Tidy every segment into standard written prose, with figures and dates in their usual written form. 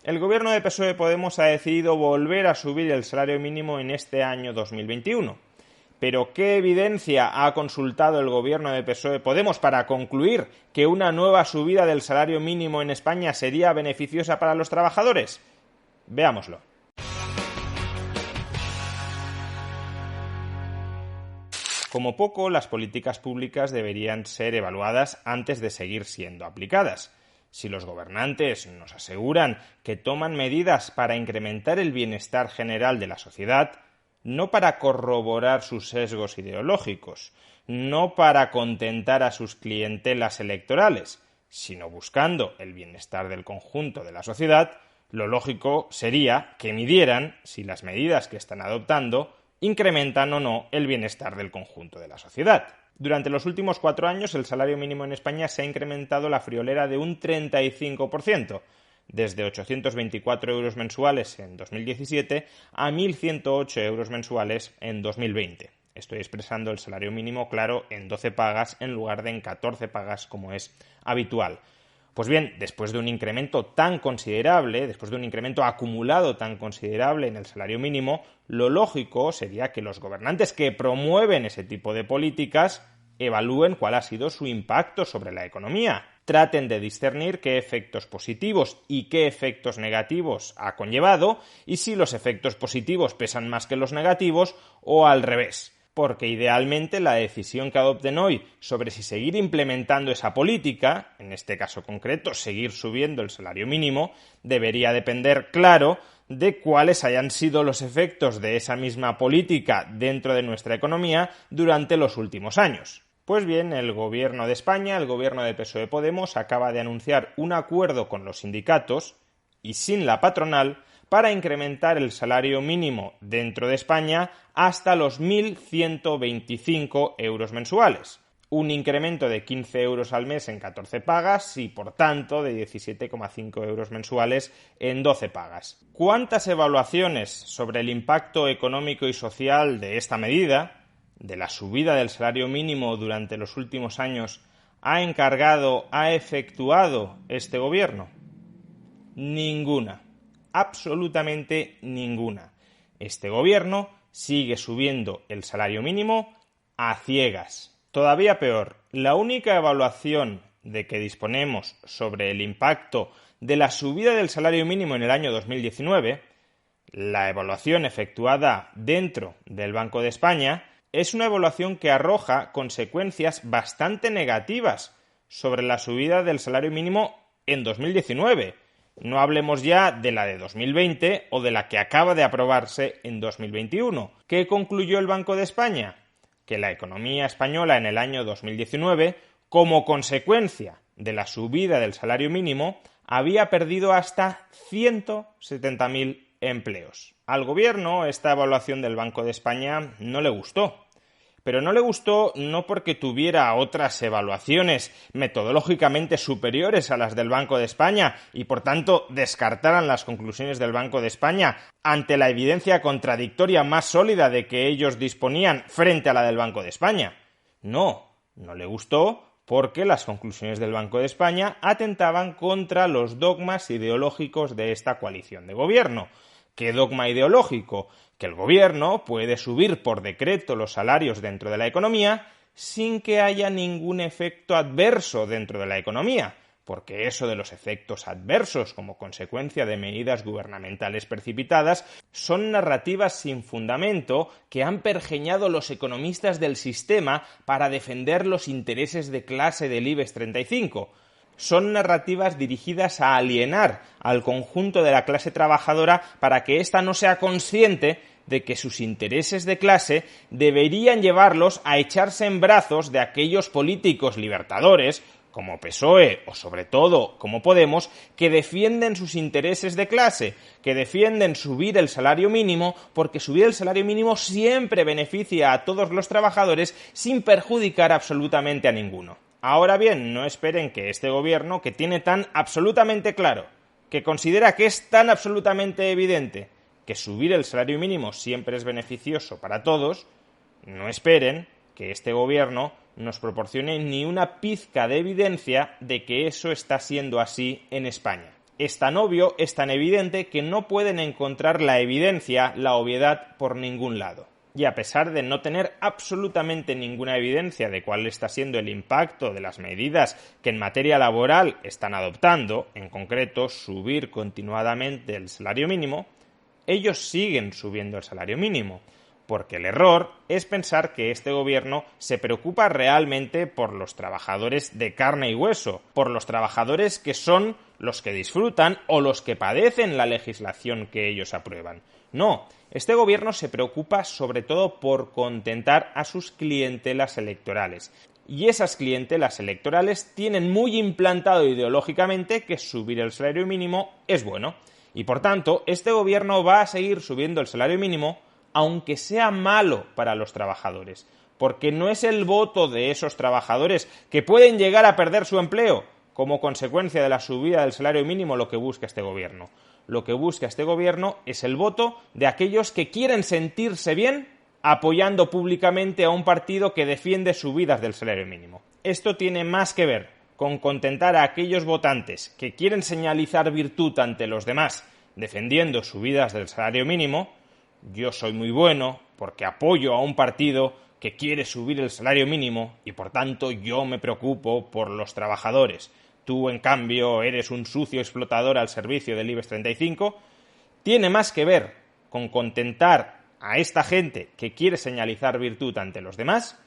El gobierno de PSOE-Podemos ha decidido volver a subir el salario mínimo en este año 2021. Pero ¿qué evidencia ha consultado el gobierno de PSOE-Podemos para concluir que una nueva subida del salario mínimo en España sería beneficiosa para los trabajadores? Veámoslo. Como poco, las políticas públicas deberían ser evaluadas antes de seguir siendo aplicadas. Si los gobernantes nos aseguran que toman medidas para incrementar el bienestar general de la sociedad, no para corroborar sus sesgos ideológicos, no para contentar a sus clientelas electorales, sino buscando el bienestar del conjunto de la sociedad, lo lógico sería que midieran si las medidas que están adoptando incrementan o no el bienestar del conjunto de la sociedad. Durante los últimos 4 años, el salario mínimo en España se ha incrementado la friolera de un 35%, desde 824 euros mensuales en 2017 a 1.108 euros mensuales en 2020. Estoy expresando el salario mínimo, claro, en 12 pagas en lugar de en 14 pagas como es habitual. Pues bien, después de un incremento tan considerable, después de un incremento acumulado tan considerable en el salario mínimo, lo lógico sería que los gobernantes que promueven ese tipo de políticas evalúen cuál ha sido su impacto sobre la economía. Traten de discernir qué efectos positivos y qué efectos negativos ha conllevado y si los efectos positivos pesan más que los negativos o al revés. Porque idealmente la decisión que adopten hoy sobre si seguir implementando esa política, en este caso concreto seguir subiendo el salario mínimo, debería depender, claro, de cuáles hayan sido los efectos de esa misma política dentro de nuestra economía durante los últimos años. Pues bien, el gobierno de España, el gobierno de PSOE-Podemos, acaba de anunciar un acuerdo con los sindicatos y sin la patronal para incrementar el salario mínimo dentro de España hasta los 1.125 euros mensuales. Un incremento de 15 euros al mes en 14 pagas y, por tanto, de 17,5 euros mensuales en 12 pagas. ¿Cuántas evaluaciones sobre el impacto económico y social de esta medida, de la subida del salario mínimo durante los últimos años, ha efectuado este gobierno? Ninguna. Absolutamente ninguna. Este gobierno sigue subiendo el salario mínimo a ciegas. Todavía peor, la única evaluación de que disponemos sobre el impacto de la subida del salario mínimo en el año 2019, la evaluación efectuada dentro del Banco de España, es una evaluación que arroja consecuencias bastante negativas sobre la subida del salario mínimo en 2019. No hablemos ya de la de 2020 o de la que acaba de aprobarse en 2021. ¿Qué concluyó el Banco de España? Que la economía española en el año 2019, como consecuencia de la subida del salario mínimo, había perdido hasta 170.000 empleos. Al gobierno esta evaluación del Banco de España no le gustó. Pero no le gustó no porque tuviera otras evaluaciones metodológicamente superiores a las del Banco de España y por tanto descartaran las conclusiones del Banco de España ante la evidencia contradictoria más sólida de que ellos disponían frente a la del Banco de España. No le gustó porque las conclusiones del Banco de España atentaban contra los dogmas ideológicos de esta coalición de gobierno. ¿Qué dogma ideológico? Que el gobierno puede subir por decreto los salarios dentro de la economía sin que haya ningún efecto adverso dentro de la economía, porque eso de los efectos adversos como consecuencia de medidas gubernamentales precipitadas son narrativas sin fundamento que han pergeñado los economistas del sistema para defender los intereses de clase del IBEX 35. Son narrativas dirigidas a alienar al conjunto de la clase trabajadora para que ésta no sea consciente de que sus intereses de clase deberían llevarlos a echarse en brazos de aquellos políticos libertadores, como PSOE o sobre todo como Podemos, que defienden sus intereses de clase, que defienden subir el salario mínimo porque subir el salario mínimo siempre beneficia a todos los trabajadores sin perjudicar absolutamente a ninguno. Ahora bien, no esperen que este gobierno, que tiene tan absolutamente claro, que considera que es tan absolutamente evidente que subir el salario mínimo siempre es beneficioso para todos, no esperen que este gobierno nos proporcione ni una pizca de evidencia de que eso está siendo así en España. es tan obvio, es tan evidente, que no pueden encontrar la evidencia, la obviedad, por ningún lado. Y a pesar de no tener absolutamente ninguna evidencia de cuál está siendo el impacto de las medidas que en materia laboral están adoptando, en concreto subir continuadamente el salario mínimo, ellos siguen subiendo el salario mínimo. Porque el error es pensar que este gobierno se preocupa realmente por los trabajadores de carne y hueso, por los trabajadores que son los que disfrutan o los que padecen la legislación que ellos aprueban. No, este gobierno se preocupa sobre todo por contentar a sus clientelas electorales. Y esas clientelas electorales tienen muy implantado ideológicamente que subir el salario mínimo es bueno. Y por tanto, este gobierno va a seguir subiendo el salario mínimo aunque sea malo para los trabajadores, porque no es el voto de esos trabajadores que pueden llegar a perder su empleo como consecuencia de la subida del salario mínimo lo que busca este gobierno. Lo que busca este gobierno es el voto de aquellos que quieren sentirse bien apoyando públicamente a un partido que defiende subidas del salario mínimo. Esto tiene más que ver con contentar a aquellos votantes que quieren señalizar virtud ante los demás defendiendo subidas del salario mínimo. Yo soy muy bueno porque apoyo a un partido que quiere subir el salario mínimo y por tanto yo me preocupo por los trabajadores. Tú, en cambio, eres un sucio explotador al servicio del IBEX 35. Tiene más que ver con contentar a esta gente que quiere señalizar virtud ante los demás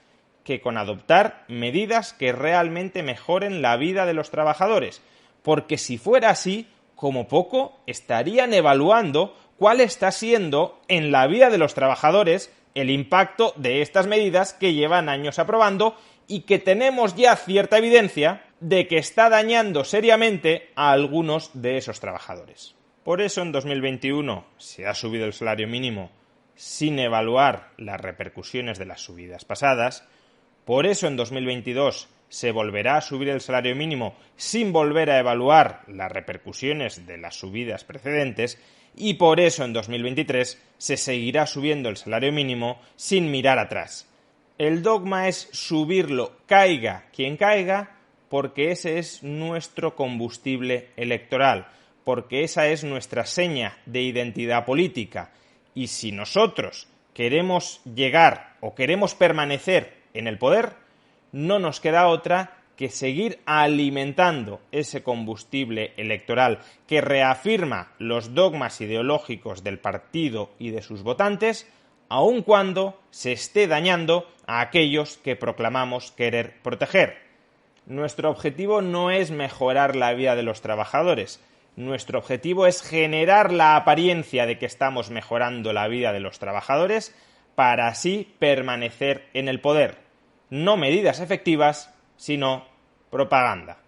que con adoptar medidas que realmente mejoren la vida de los trabajadores. Porque si fuera así, como poco estarían evaluando cuál está siendo en la vida de los trabajadores el impacto de estas medidas que llevan años aprobando y que tenemos ya cierta evidencia de que está dañando seriamente a algunos de esos trabajadores. Por eso en 2021 se ha subido el salario mínimo sin evaluar las repercusiones de las subidas pasadas. Por eso en 2022 se volverá a subir el salario mínimo sin volver a evaluar las repercusiones de las subidas precedentes. Y por eso en 2023 se seguirá subiendo el salario mínimo sin mirar atrás. El dogma es subirlo, caiga quien caiga, porque ese es nuestro combustible electoral, porque esa es nuestra seña de identidad política. Y si nosotros queremos llegar o queremos permanecer en el poder, no nos queda otra que seguir alimentando ese combustible electoral que reafirma los dogmas ideológicos del partido y de sus votantes, aun cuando se esté dañando a aquellos que proclamamos querer proteger. Nuestro objetivo no es mejorar la vida de los trabajadores. Nuestro objetivo es generar la apariencia de que estamos mejorando la vida de los trabajadores para así permanecer en el poder. No medidas efectivas, sino propaganda.